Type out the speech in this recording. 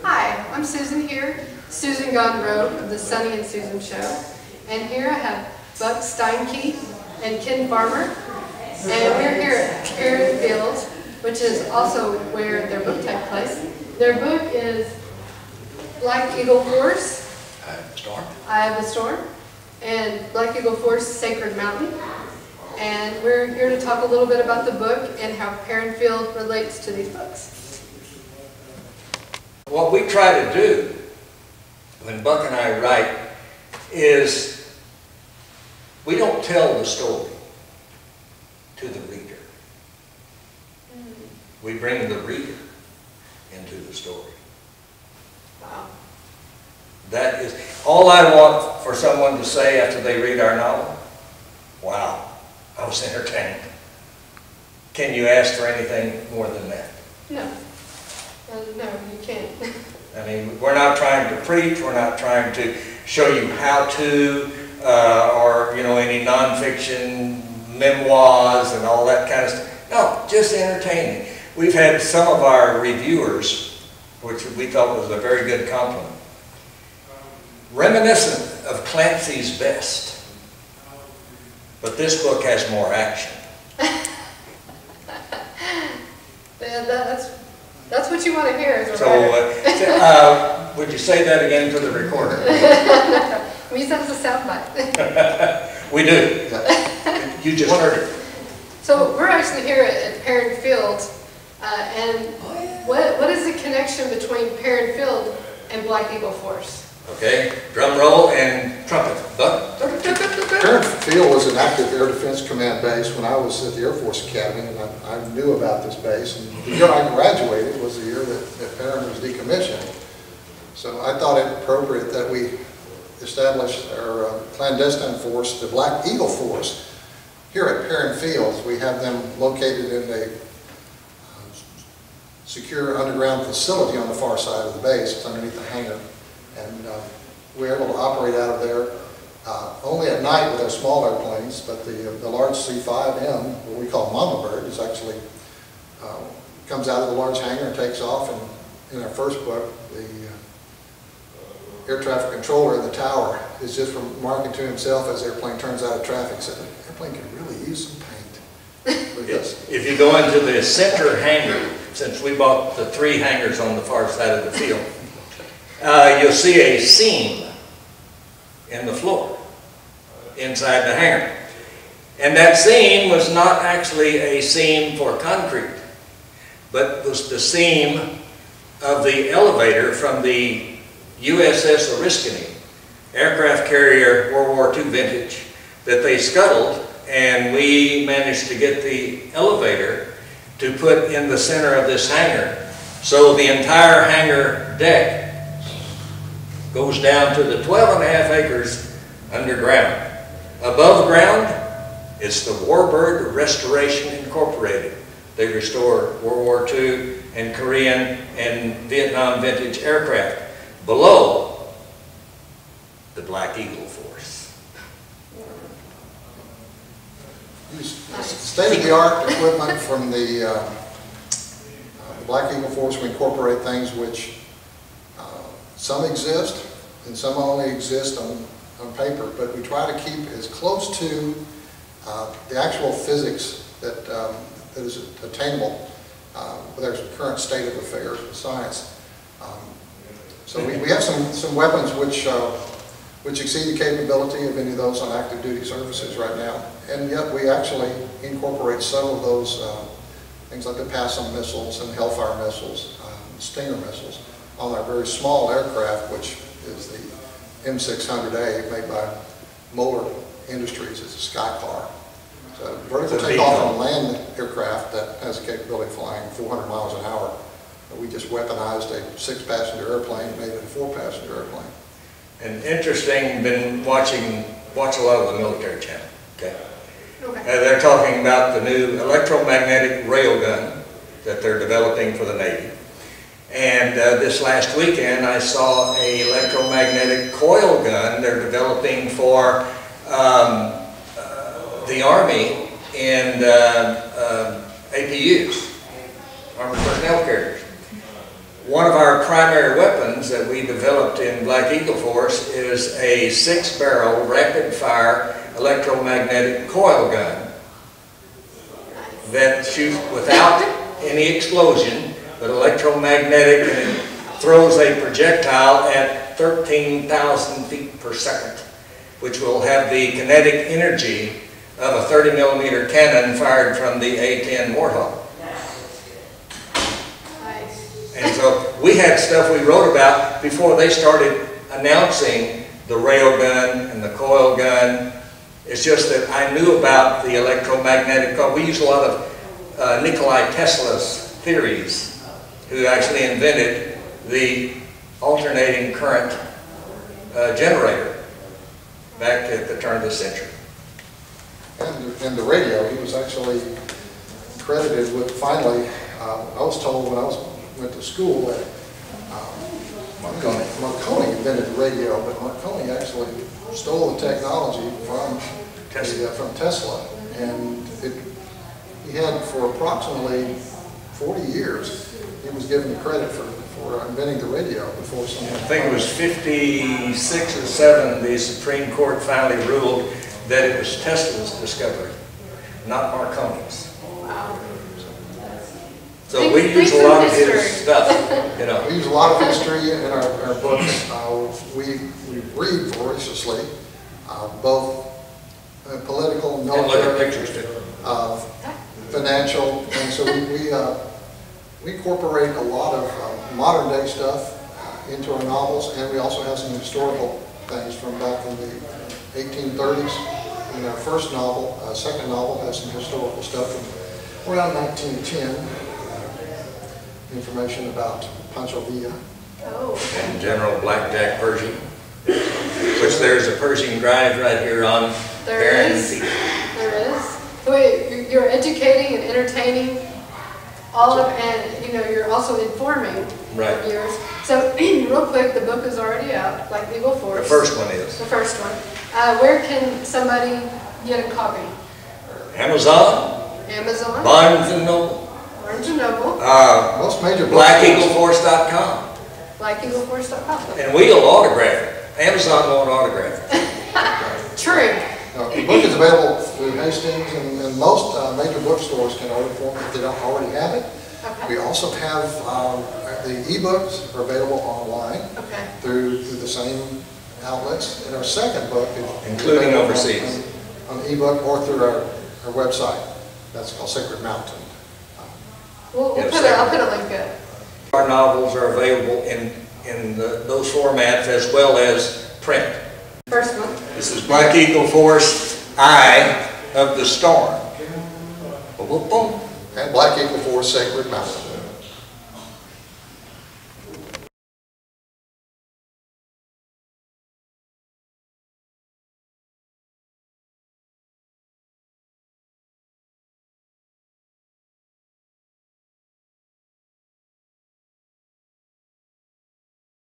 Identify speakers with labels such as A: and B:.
A: Hi, I'm Susan here, Susan Gone Rogue of the Sunny and Susan Show. And here I have Buck Stienke and Ken Farmer. And we're here at Perrin Field, which is also where their book takes place. Their book is Black Eagle Force, I Have a Storm, and Black Eagle Force, Sacred Mountain. And we're here to talk a little bit about the book and how Perrin Field relates to these books.
B: What we try to do when Buck and I write is we don't tell the story to the reader. We bring the reader into the story.
A: Wow.
B: That is all I want for someone to say after they read our novel. Wow, I was entertained. Can you ask for anything more than that?
A: No. No, you can't.
B: I mean, we're not trying to preach, we're not trying to show you how to, or, you know, any nonfiction memoirs and all that kind of stuff. No, just entertaining. We've had some of our reviewers, which we thought was a very good compliment, reminiscent of Clancy's Best, but this book has more action.
A: Yeah, that's what you want to hear as a
B: So,
A: writer.
B: would you say that again to the recorder?
A: We use that as a soundbite.
B: We do. You just heard it.
A: So we're actually here at Perrin Field, and what is the connection between Perrin Field and Black Eagle Force?
B: Okay, drum roll and trumpet. Buck?
C: Perrin Field was an active Air Defense Command base when I was at the Air Force Academy, and I knew about this base. And the year I graduated was the year that Perrin was decommissioned. So I thought it appropriate that we establish our clandestine force, the Black Eagle Force. Here at Perrin Field, we have them located in a secure underground facility on the far side of the base. It's underneath the hangar. And we're able to operate out of there only at night with our small airplanes, but the large C-5M, what we call Mama Bird, is actually comes out of the large hangar and takes off. And in our first book, the air traffic controller in the tower is just remarking to himself as the airplane turns out of traffic, said, the airplane could really use some paint.
B: If you go into the center hangar, since we bought the 3 hangars on the far side of the field, you'll see a seam in the floor inside the hangar. And that seam was not actually a seam for concrete, but was the seam of the elevator from the USS Oriskany, aircraft carrier World War II vintage, that they scuttled, and we managed to get the elevator to put in the center of this hangar. So the entire hangar deck goes down to the 12.5 acres underground. Above ground, it's the Warbird Restoration Incorporated. They restore World War II and Korean and Vietnam vintage aircraft. Below, the Black Eagle Force.
C: State-of-the-art equipment from the Black Eagle Force. We incorporate things which some exist and some only exist on paper, but we try to keep as close to the actual physics that is attainable with our current state of affairs in science. So we have some weapons which exceed the capability of any of those on active duty services right now, and yet we actually incorporate some of those things like the PASM missiles and Hellfire missiles, Stinger missiles, on our very small aircraft, which is the M600A made by Moeller Industries. It's a sky car. It's a vertical takeoff and land aircraft that has the capability of flying 400 miles an hour. We just weaponized a 6-passenger airplane and made it a 4-passenger airplane.
B: And interesting, been watch a lot of the military channel. Okay. They're talking about the new electromagnetic railgun that they're developing for the Navy. And this last weekend I saw a electromagnetic coil gun they're developing for the Army and APUs, Armored Personnel Carriers. one of our primary weapons that we developed in Black Eagle Force is a 6-barrel rapid-fire electromagnetic coil gun that shoots without any explosion, but electromagnetic, and it throws a projectile at 13,000 feet per second, which will have the kinetic energy of a 30-millimeter cannon fired from the A-10 Warthog.
A: Nice.
B: And so we had stuff we wrote about before they started announcing the railgun and the coil gun. It's just that I knew about the electromagnetic. We use a lot of Nikola Tesla's theories, who actually invented the alternating current generator back at the turn of the century.
C: And the radio, he was actually credited with, finally, I was told when I went to school that Marconi invented the radio, but Marconi actually stole the technology from Tesla. And he had, for approximately 40 years, he was given the credit for inventing the radio before someone...
B: I think it was 56 or 7, the Supreme Court finally ruled that it was Tesla's discovery, not Marconi's.
A: Wow.
B: So we use a lot of his stuff, you know.
C: We use a lot of history in our books. We read voraciously, both political,
B: And look at
C: military,
B: pictures too.
C: financial, and so we incorporate a lot of modern day stuff into our novels, and we also have some historical things from back in the 1830s. In our first novel, second novel, has some historical stuff from around 1910. Information about Pancho Villa.
A: Oh.
B: And General Blackjack Pershing, which there's a Pershing drive right here on
A: There is. There is. Wait, you're educating and entertaining all of, and you know, you're also informing
B: Right.
A: viewers. So, real quick, the book is already out, Black Eagle Force.
B: The first one is.
A: The first one. Where can somebody get a copy?
B: Amazon,
A: Amazon,
B: Barnes and Noble,
A: Barnes and Noble,
C: Most major
B: BlackEagleForce.com.
A: BlackEagleForce.com.
B: And we'll autograph it. Amazon won't autograph it.
A: True.
C: The book is available through Hastings, and most major bookstores can order for it if they don't already have it.
A: Okay.
C: We also have the e-books are available online
A: Okay.
C: through the same outlets. And our second book is
B: Including
C: available
B: overseas.
C: on e-book or through our website. That's called Sacred Mountain.
A: I'll put a link in.
B: Our novels are available in those formats as well as print.
A: First one.
B: This is Black Eagle Force, Eye of the Storm. Boom, boom, boom.
C: And Black Eagle Force Sacred Mountain.